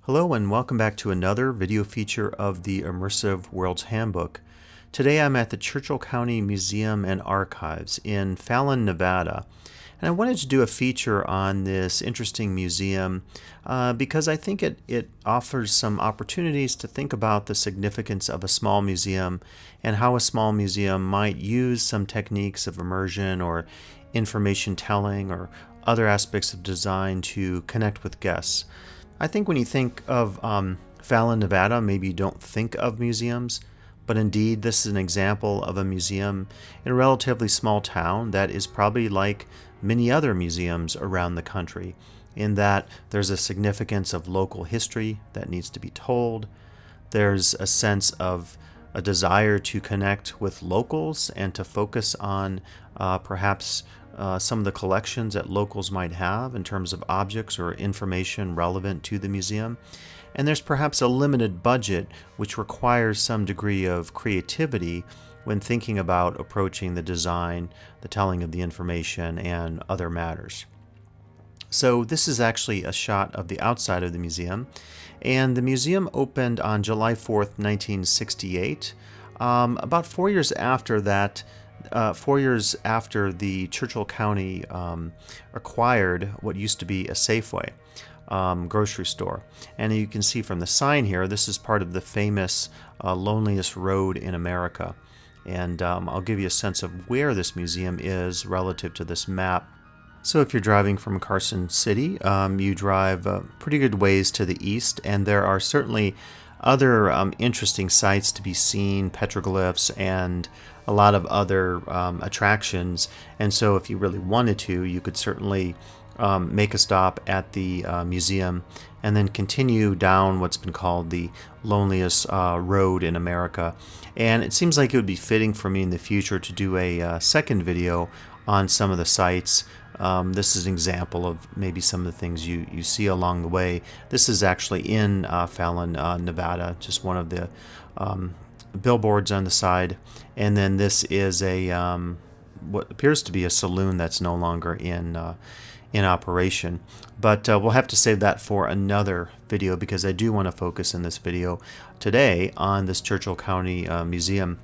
Hello and welcome back to another video feature of the Immersive Worlds Handbook. Today I'm at the Churchill County Museum and Archives in Fallon, Nevada. And I wanted to do a feature on this interesting museum because I think it offers some opportunities to think about the significance of a small museum and how a small museum might use some techniques of immersion or information telling or other aspects of design to connect with guests. I think when you think of Fallon, Nevada, maybe you don't think of museums, but indeed this is an example of a museum in a relatively small town that is probably like many other museums around the country, in that there's a significance of local history that needs to be told. There's a sense of a desire to connect with locals and to focus on perhaps some of the collections that locals might have in terms of objects or information relevant to the museum. And there's perhaps a limited budget which requires some degree of creativity when thinking about approaching the design, the telling of the information, and other matters. So this is actually a shot of the outside of the museum, and the museum opened on July 4th, 1968. About 4 years after that, 4 years after the Churchill County acquired what used to be a Safeway grocery store. And you can see from the sign here, this is part of the famous loneliest road in America. And I'll give you a sense of where this museum is relative to this map. So if you're driving from Carson City, you drive pretty good ways to the east, and there are certainly other interesting sites to be seen, petroglyphs, and a lot of other attractions. And so if you really wanted to, you could certainly make a stop at the museum and then continue down what's been called the loneliest road in America. And it seems like it would be fitting for me in the future to do a second video on some of the sites. This is an example of maybe some of the things you see along the way. This is actually in Fallon, Nevada, just one of the billboards on the side. And then this is a what appears to be a saloon that's no longer in operation. But we'll have to save that for another video because I do want to focus in this video today on this Churchill County Museum.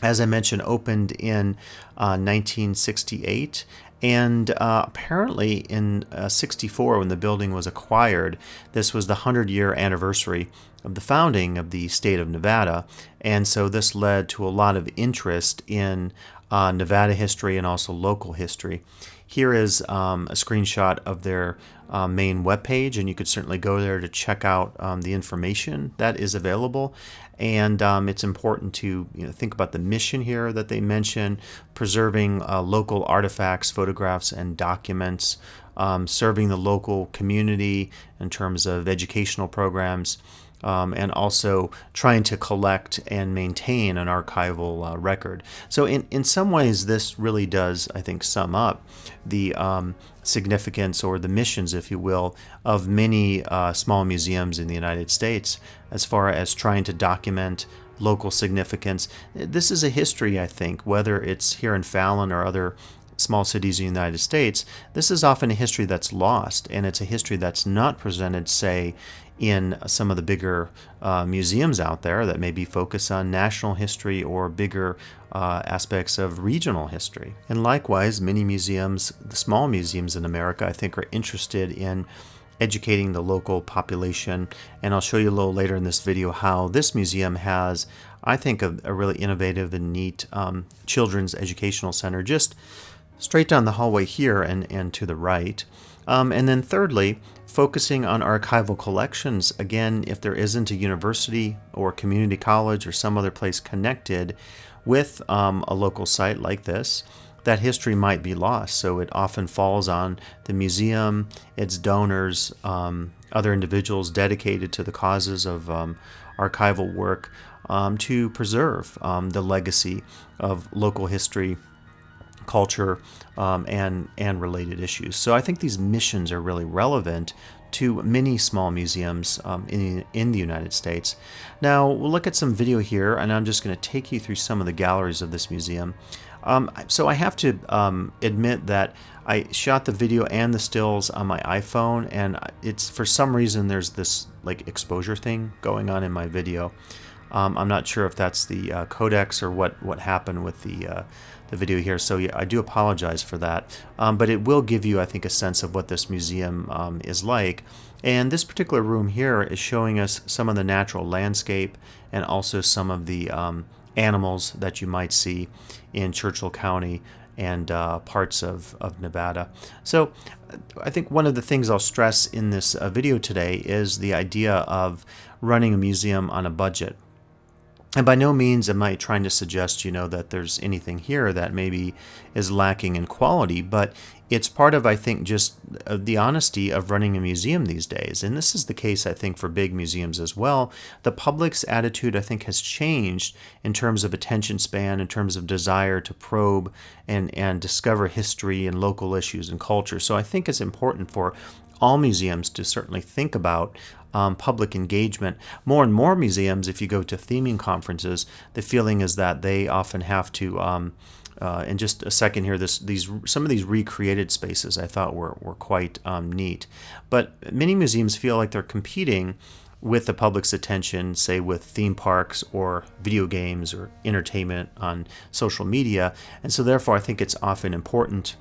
As I mentioned, opened in 1968, and apparently in 64, when the building was acquired, this was the 100-year anniversary of the founding of the state of Nevada, and so this led to a lot of interest in Nevada history and also local history. Here is a screenshot of their main webpage, and you could certainly go there to check out the information that is available. And it's important to think about the mission here that they mention: preserving local artifacts, photographs, and documents, serving the local community in terms of educational programs, and also trying to collect and maintain an archival record. So in some ways, this really does, I think, sum up the significance, or the missions, if you will, of many small museums in the United States as far as trying to document local significance. This is a history, I think, whether it's here in Fallon or other small cities in the United States. This is often a history that's lost, and it's a history that's not presented, say, in some of the bigger museums out there that maybe focus on national history or bigger aspects of regional history. And likewise, many museums, the small museums in America, I think, are interested in educating the local population. And I'll show you a little later in this video how this museum has, I think, a really innovative and neat children's educational center just straight down the hallway here and to the right. And then thirdly, focusing on archival collections. Again, if there isn't a university or community college or some other place connected with a local site like this, that history might be lost. So it often falls on the museum, its donors, other individuals dedicated to the causes of archival work to preserve the legacy of local history, culture, and related issues. So I think these missions are really relevant to many small museums in the United States. Now we'll look at some video here, and I'm just going to take you through some of the galleries of this museum. So I have to admit that I shot the video and the stills on my iPhone, and it's, for some reason, there's this like exposure thing going on in my video. I'm not sure if that's the codecs or what happened with the video here, so yeah, I do apologize for that. But it will give you, I think, a sense of what this museum is like. And this particular room here is showing us some of the natural landscape and also some of the animals that you might see in Churchill County and parts of Nevada. So I think one of the things I'll stress in this video today is the idea of running a museum on a budget. And by no means am I trying to suggest, that there's anything here that maybe is lacking in quality, but it's part of, I think, just the honesty of running a museum these days. And this is the case, I think, for big museums as well. The public's attitude, I think, has changed in terms of attention span, in terms of desire to probe and discover history and local issues and culture. So I think it's important for all museums to certainly think about public engagement. More and more museums, if you go to theming conferences, the feeling is that they often have to, in just a second here, some of these recreated spaces I thought were quite neat. But many museums feel like they're competing with the public's attention, say with theme parks or video games or entertainment on social media. And so therefore I think it's often important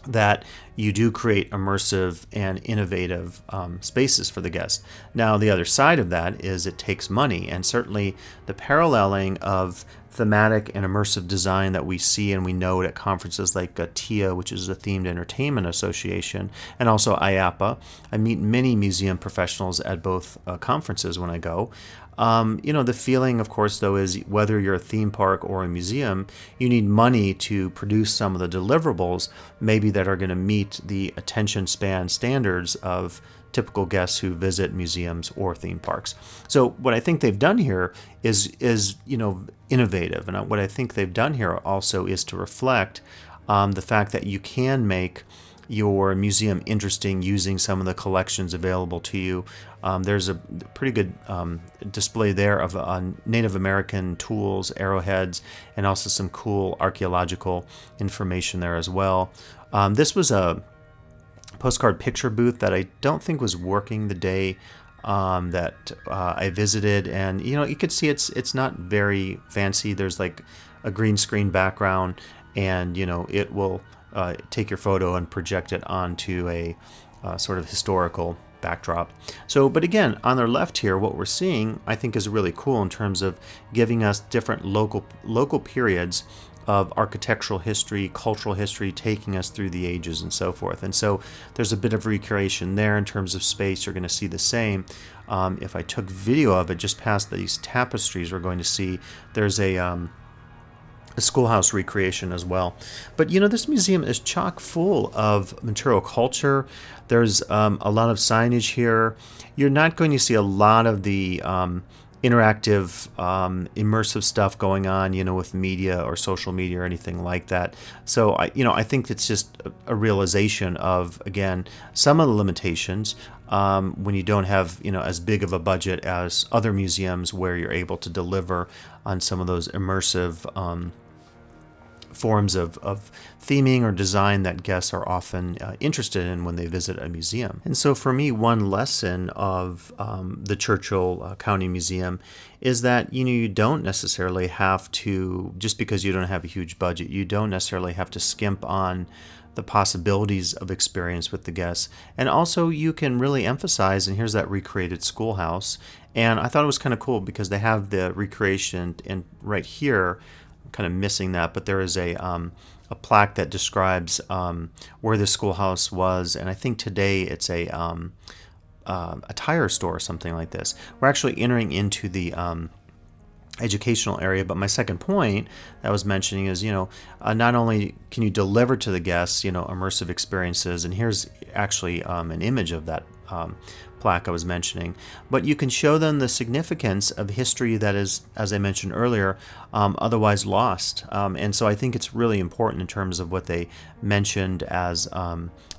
that you do create immersive and innovative spaces for the guests. Now, the other side of that is it takes money, and certainly the paralleling of thematic and immersive design that we see and we know at conferences like TIA, which is the Themed Entertainment Association, and also IAPA. I meet many museum professionals at both conferences when I go. The feeling, of course, though, is whether you're a theme park or a museum, you need money to produce some of the deliverables, maybe that are going to meet the attention span standards of typical guests who visit museums or theme parks. So what I think they've done here is innovative, and what I think they've done here also is to reflect the fact that you can make your museum interesting using some of the collections available to you. There's a pretty good display there of Native American tools, arrowheads, and also some cool archaeological information there as well. This was a postcard picture booth that I don't think was working the day that I visited, and you could see it's not very fancy. There's like a green screen background, and it will take your photo and project it onto a sort of historical backdrop. So, but again, on their left here, what we're seeing, I think, is really cool in terms of giving us different local periods of architectural history, cultural history, taking us through the ages and so forth. And so there's a bit of recreation there in terms of space. You're going to see the same. If I took video of it just past these tapestries, we're going to see there's a schoolhouse recreation as well. But this museum is chock full of material culture. There's a lot of signage here. You're not going to see a lot of the interactive, immersive stuff going on, with media or social media or anything like that. So I think it's just a realization of, again, some of the limitations when you don't have, as big of a budget as other museums where you're able to deliver on some of those immersive forms of theming or design that guests are often interested in when they visit a museum. And so for me, one lesson of the Churchill County Museum is that you don't necessarily have to, just because you don't have a huge budget, you don't necessarily have to skimp on the possibilities of experience with the guests. And also you can really emphasize, and here's that recreated schoolhouse, and I thought it was kind of cool because they have the recreation, and right here kind of missing that, but there is a plaque that describes where the schoolhouse was, and I think today it's a tire store or something like this. We're actually entering into the educational area, but my second point that I was mentioning is, not only can you deliver to the guests, immersive experiences, and here's actually an image of that plaque I was mentioning, but you can show them the significance of history that is, as I mentioned earlier, otherwise lost. And so I think it's really important in terms of what they mentioned as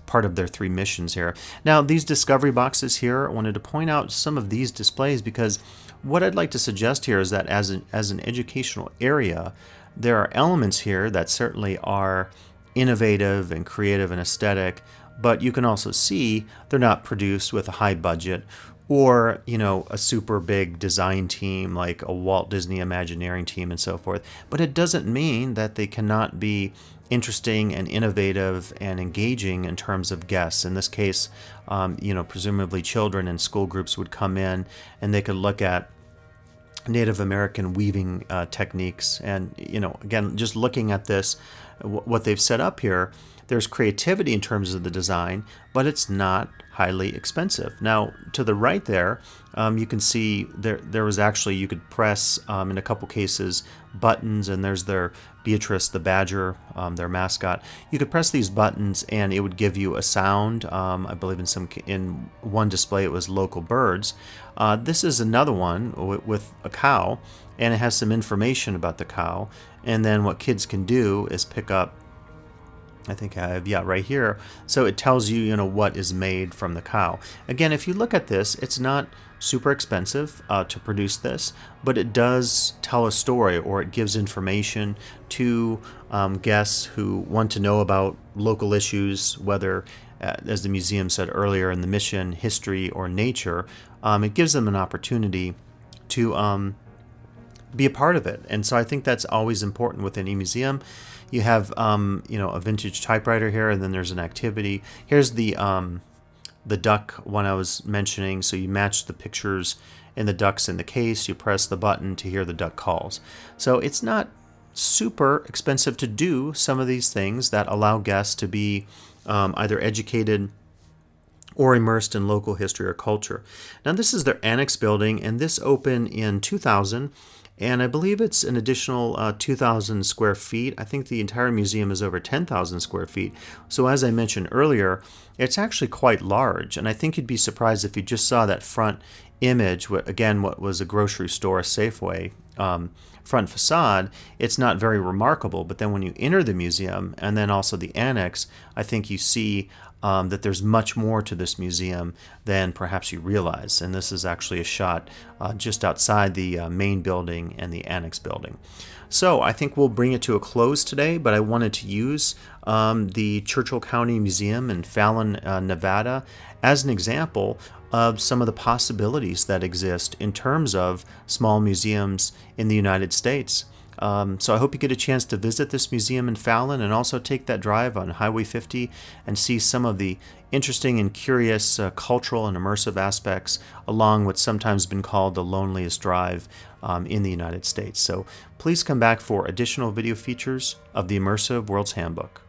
part of their 3 missions here. Now, these discovery boxes here, I wanted to point out some of these displays because what I'd like to suggest here is that as an educational area, there are elements here that certainly are innovative and creative and aesthetic, but you can also see they're not produced with a high budget or, a super big design team like a Walt Disney Imagineering team and so forth. But it doesn't mean that they cannot be interesting and innovative and engaging in terms of guests. In this case, presumably children and school groups would come in and they could look at Native American weaving techniques. And, again, just looking at this, what they've set up here, there's creativity in terms of the design, but it's not highly expensive. Now, to the right there, you can see there was actually, you could press, in a couple cases, buttons, and there's their Beatrice the badger, their mascot. You could press these buttons and it would give you a sound. I believe in one display it was local birds. This is another one with a cow, and it has some information about the cow. And then what kids can do is pick up, I think I have, right here. So it tells you, what is made from the cow. Again, if you look at this, it's not super expensive to produce this, but it does tell a story, or it gives information to guests who want to know about local issues, whether, as the museum said earlier, in the mission, history, or nature. It gives them an opportunity to be a part of it. And so I think that's always important with any museum. You have, a vintage typewriter here, and then there's an activity. Here's the duck one I was mentioning. So you match the pictures and the ducks in the case. You press the button to hear the duck calls. So it's not super expensive to do some of these things that allow guests to be either educated or immersed in local history or culture. Now, this is their Annex Building, and this opened in 2000. And I believe it's an additional 2,000 square feet. I think the entire museum is over 10,000 square feet. So as I mentioned earlier, it's actually quite large. And I think you'd be surprised if you just saw that front image, again, what was a grocery store, a Safeway, front facade. It's not very remarkable. But then when you enter the museum and then also the annex, I think you see that there's much more to this museum than perhaps you realize. And this is actually a shot just outside the main building and the Annex Building. So I think we'll bring it to a close today, but I wanted to use the Churchill County Museum in Fallon, Nevada as an example of some of the possibilities that exist in terms of small museums in the United States. So I hope you get a chance to visit this museum in Fallon and also take that drive on Highway 50 and see some of the interesting and curious cultural and immersive aspects along what's sometimes been called the loneliest drive in the United States. So please come back for additional video features of the Immersive World's Handbook.